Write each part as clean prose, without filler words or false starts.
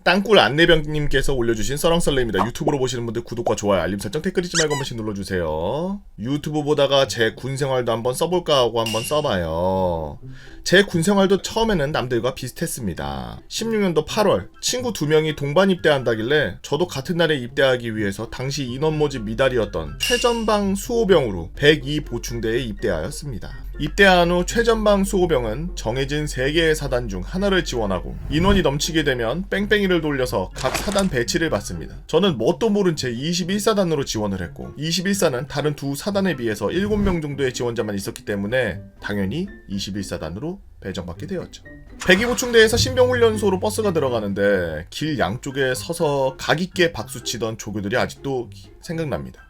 땅굴 안내병님께서 올려주신 썰렁썰레입니다. 유튜브로 보시는 분들 구독과 좋아요, 알림 설정, 댓글 잊지 말고 한 번씩 눌러주세요. 유튜브 보다가 제 군생활도 한번 써볼까 하고 한번 써봐요. 제 군생활도 처음에는 남들과 비슷했습니다. 16년도 8월 친구 2명이 동반 입대한다길래 저도 같은 날에 입대하기 위해서 당시 인원 모집 미달이었던 최전방 수호병으로 102 보충대에 입대하였습니다. 입대한 후 최전방 수호병은 정해진 3개의 사단 중 하나를 지원하고 인원이 넘치게 되면 뺑뺑이를 돌려서 각 사단 배치를 받습니다. 저는 뭣도 모른 채 21사단으로 지원을 했고 21사는 다른 두 사단에 비해서 7명 정도의 지원자만 있었기 때문에 당연히 21사단으로 배정받게 되었죠. 102 보충대에서 신병훈련소로 버스가 들어가는데 길 양쪽에 서서 각있게 박수치던 조교들이 아직도 생각납니다.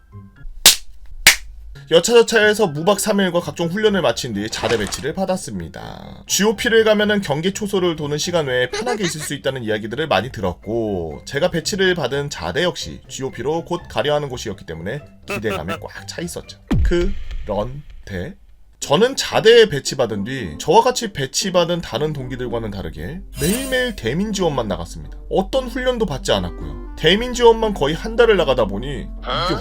여차저차해서 무박 3일과 각종 훈련을 마친 뒤 자대 배치를 받았습니다. GOP를 가면은 경계 초소를 도는 시간 외에 편하게 있을 수 있다는 이야기들을 많이 들었고 제가 배치를 받은 자대 역시 GOP로 곧 가려 하는 곳이었기 때문에 기대감에 꽉 차 있었죠. 그런데 저는 자대에 배치받은 뒤 저와 같이 배치받은 다른 동기들과는 다르게 매일매일 대민 지원만 나갔습니다. 어떤 훈련도 받지 않았고요. 대민 지원만 거의 한 달을 나가다 보니 이게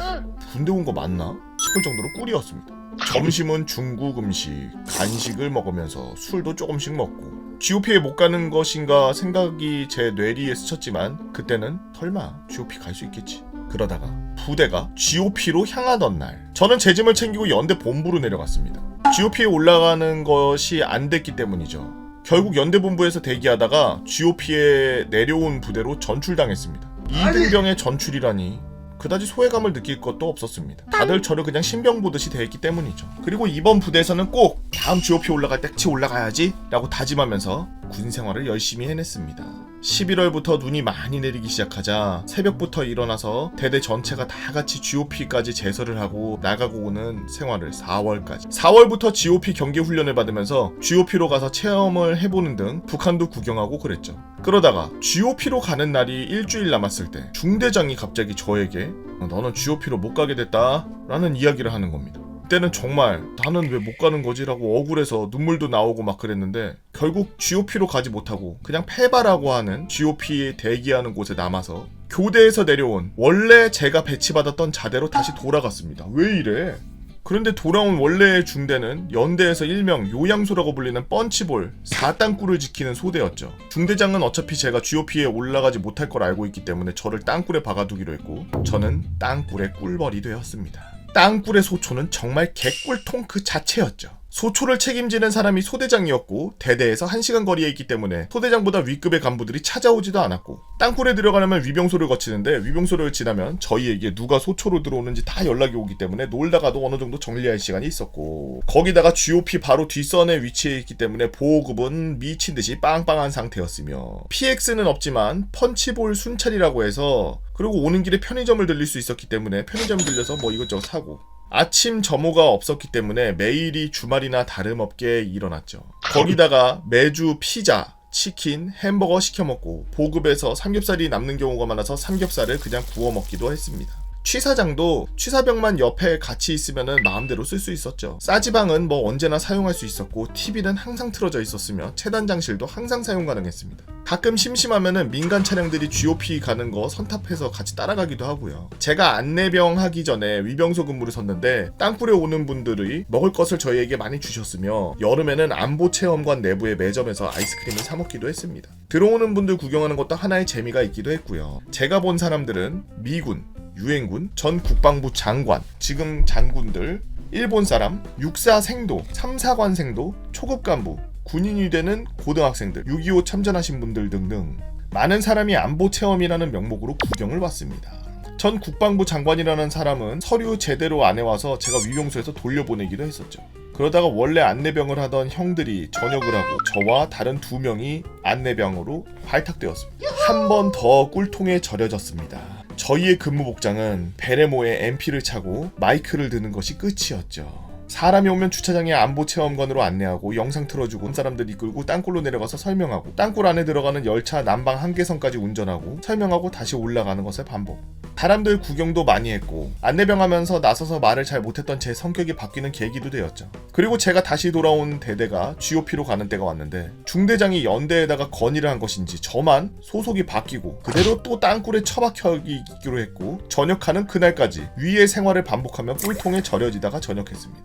군대 온 거 맞나 싶을 정도로 꿀이었습니다. 점심은 중국 음식, 간식을 먹으면서 술도 조금씩 먹고 GOP에 못 가는 것인가 생각이 제 뇌리에 스쳤지만 그때는 설마 GOP 갈 수 있겠지. 그러다가 부대가 GOP로 향하던 날 저는 제 짐을 챙기고 연대 본부로 내려갔습니다. GOP에 올라가는 것이 안 됐기 때문이죠. 결국 연대 본부에서 대기하다가 GOP에 내려온 부대로 전출당했습니다. 2등병의 전출이라니 그다지 소외감을 느낄 것도 없었습니다. 다들 저를 그냥 신병 보듯이 대했기 때문이죠. 그리고 이번 부대에서는 꼭 다음 GOP 올라갈 때 같이 올라가야지 라고 다짐하면서 군 생활을 열심히 해냈습니다. 11월부터 눈이 많이 내리기 시작하자 새벽부터 일어나서 대대 전체가 다 같이 GOP까지 제설을 하고 나가고 오는 생활을 4월까지 4월부터 GOP 경계 훈련을 받으면서 GOP로 가서 체험을 해보는 등 북한도 구경하고 그랬죠. 그러다가 GOP로 가는 날이 일주일 남았을 때 중대장이 갑자기 저에게 너는 GOP로 못 가게 됐다 라는 이야기를 하는 겁니다. 그때는 정말 나는 왜 못 가는 거지? 라고 억울해서 눈물도 나오고 막 그랬는데 결국 GOP로 가지 못하고 그냥 패바라고 하는 GOP에 대기하는 곳에 남아서 교대에서 내려온 원래 제가 배치받았던 자대로 다시 돌아갔습니다. 왜 이래? 그런데 돌아온 원래의 중대는 연대에서 일명 요양소라고 불리는 펀치볼 4땅굴을 지키는 소대였죠. 중대장은 어차피 제가 GOP에 올라가지 못할 걸 알고 있기 때문에 저를 땅굴에 박아두기로 했고 저는 땅굴의 꿀벌이 되었습니다. 땅굴의 소초는 정말 개꿀통 그 자체였죠. 소초를 책임지는 사람이 소대장이었고 대대에서 1시간 거리에 있기 때문에 소대장보다 윗급의 간부들이 찾아오지도 않았고 땅굴에 들어가려면 위병소를 거치는데 위병소를 지나면 저희에게 누가 소초로 들어오는지 다 연락이 오기 때문에 놀다가도 어느 정도 정리할 시간이 있었고 거기다가 GOP 바로 뒷선에 위치해 있기 때문에 보호급은 미친듯이 빵빵한 상태였으며 PX는 없지만 펀치볼 순찰이라고 해서 그리고 오는 길에 편의점을 들릴 수 있었기 때문에 편의점 들려서 뭐 이것저것 사고 아침 점호가 없었기 때문에 매일이 주말이나 다름없게 일어났죠. 거기다가 매주 피자, 치킨, 햄버거 시켜 먹고 보급에서 삼겹살이 남는 경우가 많아서 삼겹살을 그냥 구워 먹기도 했습니다. 취사장도 취사병만 옆에 같이 있으면 마음대로 쓸 수 있었죠. 싸지방은 뭐 언제나 사용할 수 있었고 TV는 항상 틀어져 있었으며 체단장실도 항상 사용 가능했습니다. 가끔 심심하면은 민간 차량들이 GOP 가는 거 선탑해서 같이 따라가기도 하고요. 제가 안내병 하기 전에 위병소 근무를 섰는데 땅굴에 오는 분들이 먹을 것을 저희에게 많이 주셨으며 여름에는 안보체험관 내부의 매점에서 아이스크림을 사 먹기도 했습니다. 들어오는 분들 구경하는 것도 하나의 재미가 있기도 했고요. 제가 본 사람들은 미군, 유엔군, 전 국방부 장관, 지금 장군들, 일본 사람, 육사 생도, 3사관 생도, 초급 간부, 군인이 되는 고등학생들, 6.25 참전하신 분들 등등 많은 사람이 안보 체험이라는 명목으로 구경을 왔습니다. 전 국방부 장관이라는 사람은 서류 제대로 안 해와서 제가 위병소에서 돌려보내기도 했었죠. 그러다가 원래 안내병을 하던 형들이 전역을 하고 저와 다른 2명이 안내병으로 발탁되었습니다. 한 번 더 꿀통에 절여졌습니다. 저희의 근무 복장은 베레모에 MP를 차고 마이크를 드는 것이 끝이었죠. 사람이 오면 주차장에 안보 체험관으로 안내하고 영상 틀어주고 사람들 이끌고 땅굴로 내려가서 설명하고 땅굴 안에 들어가는 열차 난방 한계선까지 운전하고 설명하고 다시 올라가는 것을 반복. 사람들 구경도 많이 했고 안내병 하면서 나서서 말을 잘 못했던 제 성격이 바뀌는 계기도 되었죠. 그리고 제가 다시 돌아온 대대가 GOP로 가는 때가 왔는데 중대장이 연대에다가 건의를 한 것인지 저만 소속이 바뀌고 그대로 또 땅굴에 처박혀있기로 했고 전역하는 그날까지 위의 생활을 반복하며 꿀통에 절여지다가 전역했습니다.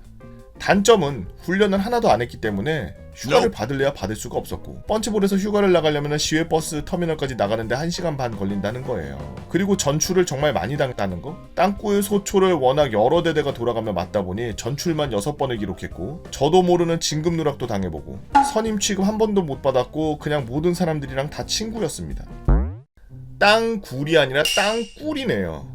단점은 훈련을 하나도 안 했기 때문에 휴가를 받을래야 받을 수가 없었고 펀치볼에서 휴가를 나가려면 시외버스 터미널까지 나가는데 1시간 반 걸린다는 거예요. 그리고 전출을 정말 많이 당했다는 거? 땅굴 소초를 워낙 여러 대대가 돌아가며 맞다 보니 전출만 6번을 기록했고 저도 모르는 진급 누락도 당해보고 선임 취급 한 번도 못 받았고 그냥 모든 사람들이랑 다 친구였습니다. 땅굴이 아니라 땅굴이네요.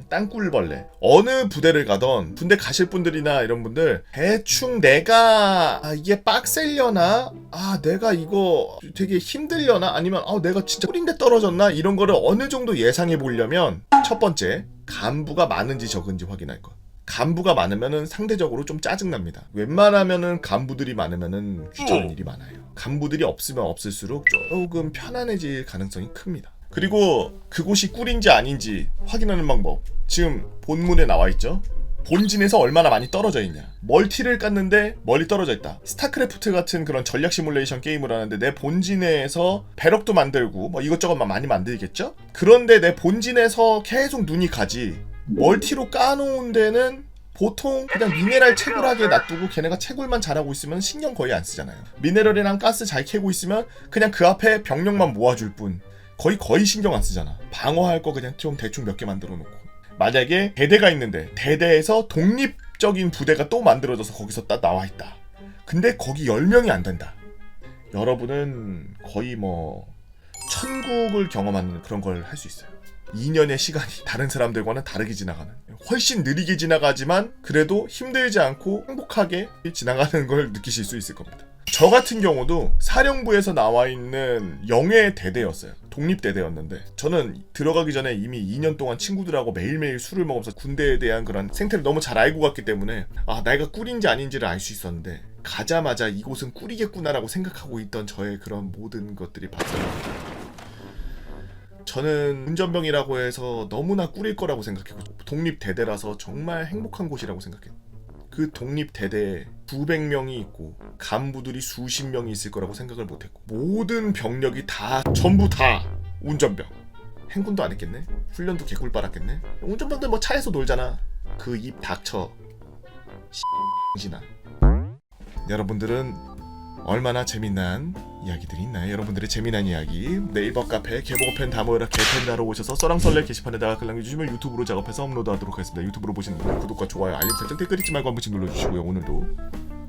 땅굴벌레. 어느 부대를 가던 군대 가실 분들이나 이런 분들 대충 내가 이게 빡셀려나? 내가 이거 되게 힘들려나? 아니면 내가 진짜 꿀인데 떨어졌나? 이런 거를 어느 정도 예상해 보려면 첫 번째, 간부가 많은지 적은지 확인할 것. 간부가 많으면은 상대적으로 좀 짜증납니다. 웬만하면은 간부들이 많으면은 귀찮은 일이 많아요. 간부들이 없으면 없을수록 조금 편안해질 가능성이 큽니다. 그리고 그곳이 꿀인지 아닌지 확인하는 방법. 지금 본문에 나와 있죠. 본진에서 얼마나 많이 떨어져 있냐. 멀티를 깠는데 멀리 떨어져 있다. 스타크래프트 같은 그런 전략 시뮬레이션 게임을 하는데 내 본진에서 배럭도 만들고 뭐 이것저것 많이 만들겠죠? 그런데 내 본진에서 계속 눈이 가지. 멀티로 까놓은 데는 보통 그냥 미네랄 채굴하게 놔두고 걔네가 채굴만 잘하고 있으면 신경 거의 안 쓰잖아요. 미네랄이랑 가스 잘 캐고 있으면 그냥 그 앞에 병력만 모아줄 뿐 거의 신경 안 쓰잖아. 방어할 거 그냥 좀 대충 몇 개 만들어 놓고. 만약에 대대가 있는데 대대에서 독립적인 부대가 또 만들어져서 거기서 딱 나와 있다. 근데 거기 10명이 안 된다. 여러분은 거의 천국을 경험하는 그런 걸 할 수 있어요. 2년의 시간이 다른 사람들과는 다르게 지나가는, 훨씬 느리게 지나가지만 그래도 힘들지 않고 행복하게 지나가는 걸 느끼실 수 있을 겁니다. 저 같은 경우도 사령부에서 나와 있는 영예 대대였어요. 독립대대였는데 저는 들어가기 전에 이미 2년 동안 친구들하고 매일매일 술을 먹으면서 군대에 대한 그런 생태를 너무 잘 알고 갔기 때문에 내가 꿀인지 아닌지를 알 수 있었는데 가자마자 이곳은 꿀이겠구나라고 생각하고 있던 저의 그런 모든 것들이 발생합니다. 저는 운전병이라고 해서 너무나 꿀일 거라고 생각했고 독립대대라서 정말 행복한 곳이라고 생각해요. 그 독립대대에 900명이 있고 간부들이 수십 명이 있을 거라고 생각을 못했고 모든 병력이 전부 다 운전병. 행군도 안 했겠네? 훈련도 개꿀 빨았겠네? 운전병들 차에서 놀잖아. 그 입 닥쳐 X나. 여러분들은 얼마나 재미난 이야기들이 있나요? 여러분들의 재미난 이야기 네이버 카페 개보고펜 다 모여라 개펜다로 오셔서 써랑설레 게시판에다가 글 남겨주시면 유튜브로 작업해서 업로드하도록 하겠습니다. 유튜브로 보시는 분들 구독과 좋아요 알림 설정 댓글 잊지 말고 한 번씩 눌러주시고요. 오늘도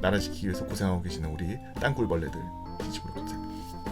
나라 지키기 위해서 고생하고 계시는 우리 땅굴벌레들 진심으로 감사합니다.